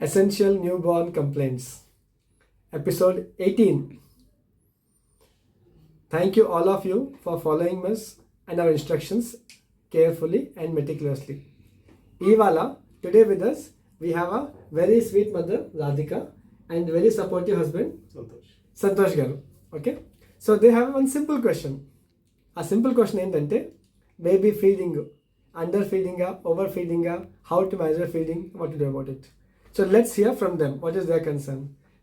Essential Newborn Complaints, episode 18. Thank you all of you for following us and our instructions carefully and meticulously. Ivala, today with us, we have a very sweet mother, Radhika, and very supportive husband, Santosh Garu. Okay? So they have one simple question. A simple question ఏంటంటే baby feeding, underfeeding, overfeeding, how to measure feeding, what to do about it. So let's hear from them. What is their concern?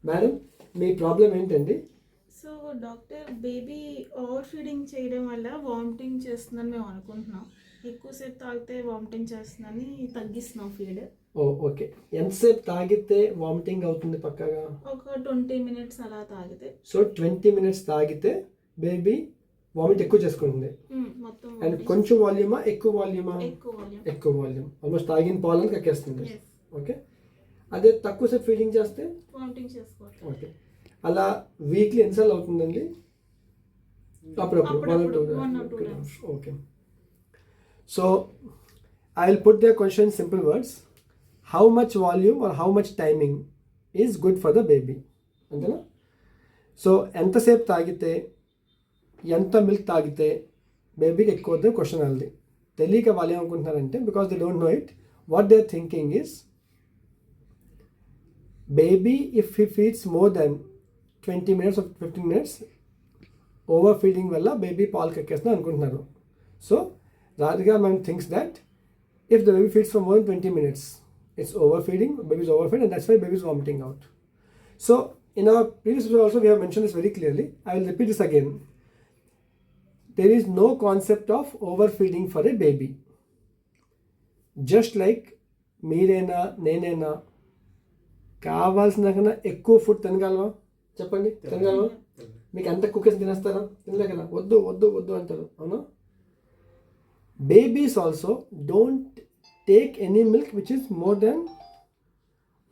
Madam, మీ problem ఏంటండి? So doctor, baby over feeding చేయడం వల్ల vomiting చేస్తుందని మేము అనుకుంటున్నాం. ఎక్కువసేపు తాగితే వామిటింగ్ చేస్తుందని తగ్గిస్తున్నాం ఫీడ్. ఓకే. ఎంతసేపు తాగితే వామిటింగ్ అవుతుంది పక్కగా? ఒక 20 minutes అలా తాగితే. సో 20 minutes తాగితే బేబీ వామిట్ ఎక్కువ చేసుకుంటుంది. మొత్తం అండ్ కొంచెం వాల్యూమా, ఎక్కువ వాల్యూమా? ఎక్కువ వాల్యూమ్. ఆల్మోస్ట్ తాగిన పాలను కక్కేస్తుంది. ఓకే. అదే తక్కువసేపు ఫీడింగ్ చేస్తే వామిటింగ్ చేసుకోవాలి. ఓకే. అలా వీక్లీ ఎన్నిసార్లు అవుతుందండి? అప్పుడప్పుడు 1 or 2 times. Okay. So I will put the question in simple words. How much volume or how much timing is good for the baby? అంతేనా? సో ఎంతసేపు తాగితే, ఎంత మిల్క్ తాగితే బేబీకి ఎక్కువ వద్ద క్వశ్చన్ వాళ్ళది. తెలియక వాళ్ళు ఏమనుకుంటున్నారంటే, because they don't know it, what they thinking is baby if he feeds more than 20 minutes or 15 minutes overfeeding వల్ల బేబీ పాలు కక్కేస్తుంది అనుకుంటున్నారు. So Radhika man thinks that if the baby feeds for more than 20 minutes it's overfeeding, baby is overfed, and that's why baby is vomiting out. So in our previous video also we have mentioned this very clearly. I will repeat this again. There is no concept of overfeeding for a baby. Just like మీరైనా నేనైనా కావాల్సిన కన్నా ఎక్కువ food తినగలవా? చెప్పండి, తినగలవా? మీకు ఎంత cookers తినేస్తారా? తినలే కదా, వద్దు వద్దు వద్దు అంటారు, అవునా? Babies also don't take any milk which is more than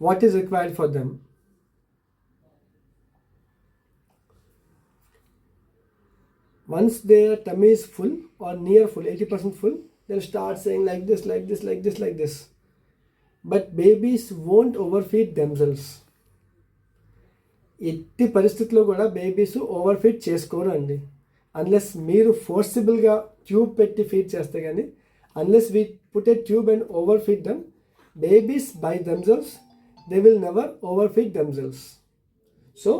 what is required for them. Once their tummy is full or near full, 80% full, they'll start saying like this, like this, like this, like this. But babies won't overfeed themselves. ఎట్టి పరిస్థితుల్లో కూడా babies ఓవర్ఫీడ్ చేసుకోరు అండి, unless మీరు ఫోర్సిబుల్గా tube పెట్టి feed చేస్తే కానీ. Unless we put a tube and overfeed them, babies by themselves they will never overfeed themselves. So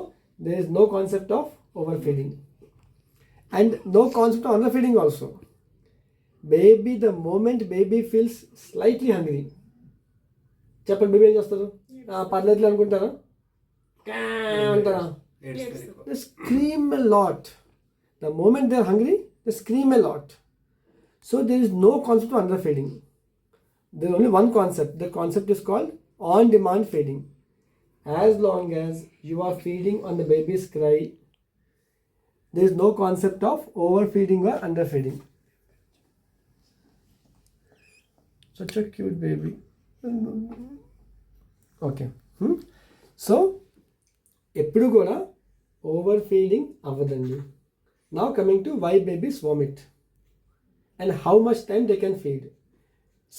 there is no concept of overfeeding and no concept of underfeeding also. Baby, the moment baby feels slightly hungry, చెప్పండి, baby ఏం చేస్తారు? పర్లేదు అనుకుంటారా? అంటారా? They scream a lot. The moment they are hungry, they scream a lot. So there is no concept of underfeeding. There is only one concept. The concept is called on-demand feeding. As long as you are feeding on the baby's cry, there is no concept of overfeeding or underfeeding. Such a cute baby. Okay. So, ఎప్పుడు కూడా overfeeding అవ్వదండి. Now coming to why babies vomit and how much time they can feed.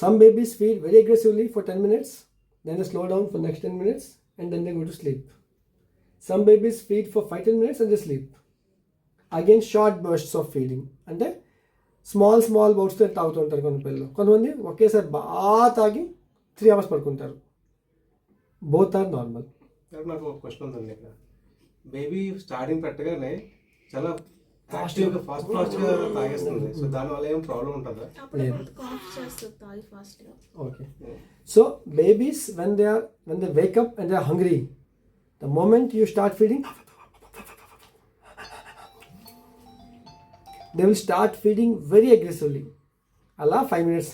Some babies feed very aggressively for 10 minutes, then they slow down for the next 10 minutes and then they go to sleep. Some babies feed for 5-10 minutes and they sleep. Again short bursts of feeding, అంటే small బౌట్స్తో తాగుతుంటారు కొన్ని పిల్లలు. కొంతమంది ఒకేసారి బాగా తాగి 3 hours పడుకుంటారు. Both are normal. నాకు ఒక క్వశ్చన్ ఉందండి. ఇక్కడ బేబీ స్టార్టింగ్ పెట్టగానే చాలా ఫాస్ట్గా తాగేస్తుంది. సో దానివల్ల ఏం ప్రాబ్లం ఉంటుందా? Okay. So babies when they wake up and they are hungry, the moment you start feeding, they will start feeding very aggressively. Alla 5 minutes.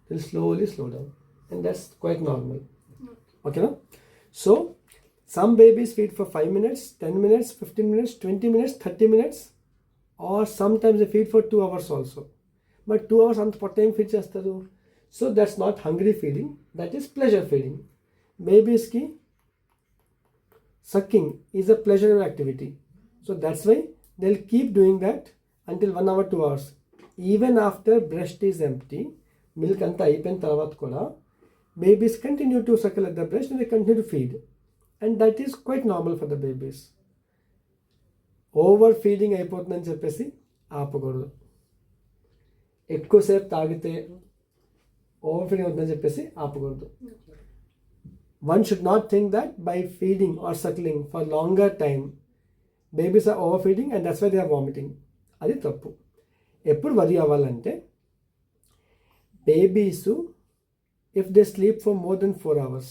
They'll slowly slow down, and that's quite normal. Okay, no? So some babies feed for 5 minutes, 10 minutes, 15 minutes, 20 minutes, 30 minutes, or sometimes they feed for 2 hours also. But 2 hours ant pot time feed chestaru. So that's not hungry feeding, that is pleasure feeding. Babies ki sucking is a pleasurable activity. So that's why they'll keep doing that until 1 hour, 2 hours. Even after breast is empty, milk అంతా అయిపోయిన తర్వాత కూడా babies continue to suckle at the breast and they continue to feed, and that is quite normal for the babies. Over feeding అయిపోతుందని చెప్పేసి ఆపకూడదు. ఎక్కువసేపు తాగితే over feeding అవుతుందని చెప్పేసి ఆపకూడదు. One should not think that by feeding or suckling for longer time babies are overfeeding and that's why they are vomiting. అది తప్పు. ఎప్పుడు వరి అవ్వాలంటే babies if they sleep for more than 4 hours,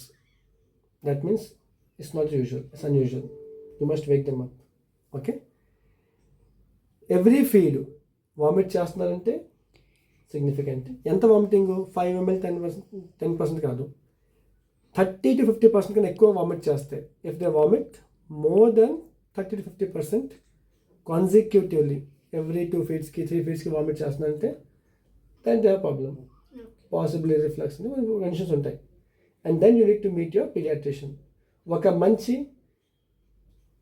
that means it's not usual, it's unusual. You must wake them up. Okay? Every feed vomit చేస్తున్నారంటే significant. ఎంత vomiting? 5 ml 10% కాదు, 30 to 50% కన్నా ఎక్కువ వామిట్ చేస్తే, if they vomit more than 30 to 50% consecutively every 2 feedsకి 3 feedsకి vomit చేస్తున్నారంటే then they have problem, possibly reflux mentions ఉంటాయి. And then you need to meet your paediatrician. ఒక మంచి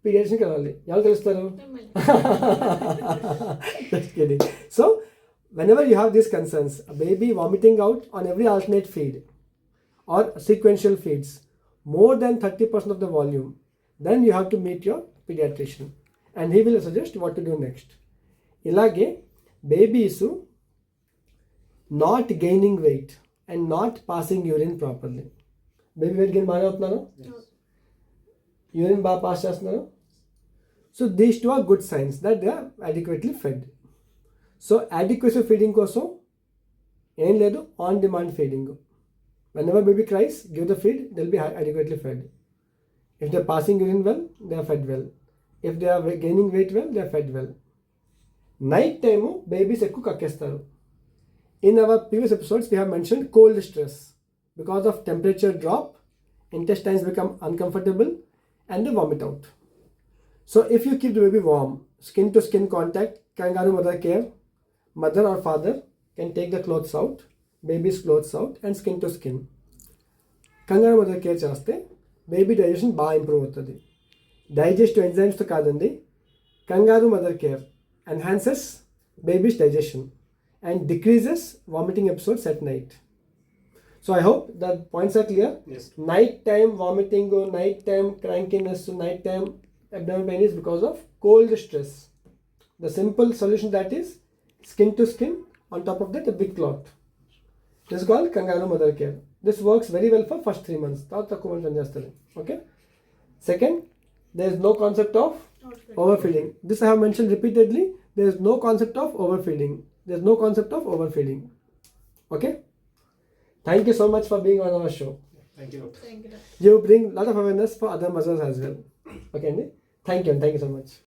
పీడియాట్రిషియన్ కలవాలి. ఎవరు తెలుస్తారు? Just kidding. So whenever you have these concerns, a baby vomiting out on every alternate feed or sequential feeds more than 30% of the volume, then you have to meet your pediatrician and he will suggest what to do next. ఇలాగే babies not gaining weight and not passing urine properly. Baby weight gain బాగా అవుతున్నారు, urine బాగా pass చేస్తున్నారు. So these two are good signs that they are adequately fed. So adequacy feeding కోసం ఏం లేదు, on demand feeding. whenever baby cries, give the feed, they'll be adequately fed. If they're passing urine well, they are fed well. If they are gaining weight well, they are fed well. Night time babies ఎక్కువ కక్కేస్తారు. In our previous episodes, we have mentioned cold stress. Because of temperature drop, intestines become uncomfortable and they vomit out. So if you keep the baby warm, skin to skin contact, kangaroo mother care, mother or father can take the clothes out, baby's clothes out and skin to skin. కంగారు mother care చేస్తే baby digestion బాగా improve అవుతుంది. Digestive ఎంజైమ్స్తో కాదండి, కంగారు mother care enhances babies digestion and decreases vomiting episodes at night. So I hope that points are clear. Yes. Night time vomiting or night time crankiness, night time abdominal pain is because of cold stress. The simple solution that is skin to skin, on top of that a big cloth. This is called kangaroo mother care. This works very well for first 3 months. Okay. Second, there is no concept of overfeeding. This I have mentioned repeatedly. There is no concept of overfeeding. There's no concept of overfeeding. Okay? Thank you so much for being on our show. Thank you, doctor. Thank you, doctor. You bring a lot of awareness for other mothers as well. Okay, Andy? Thank you so much.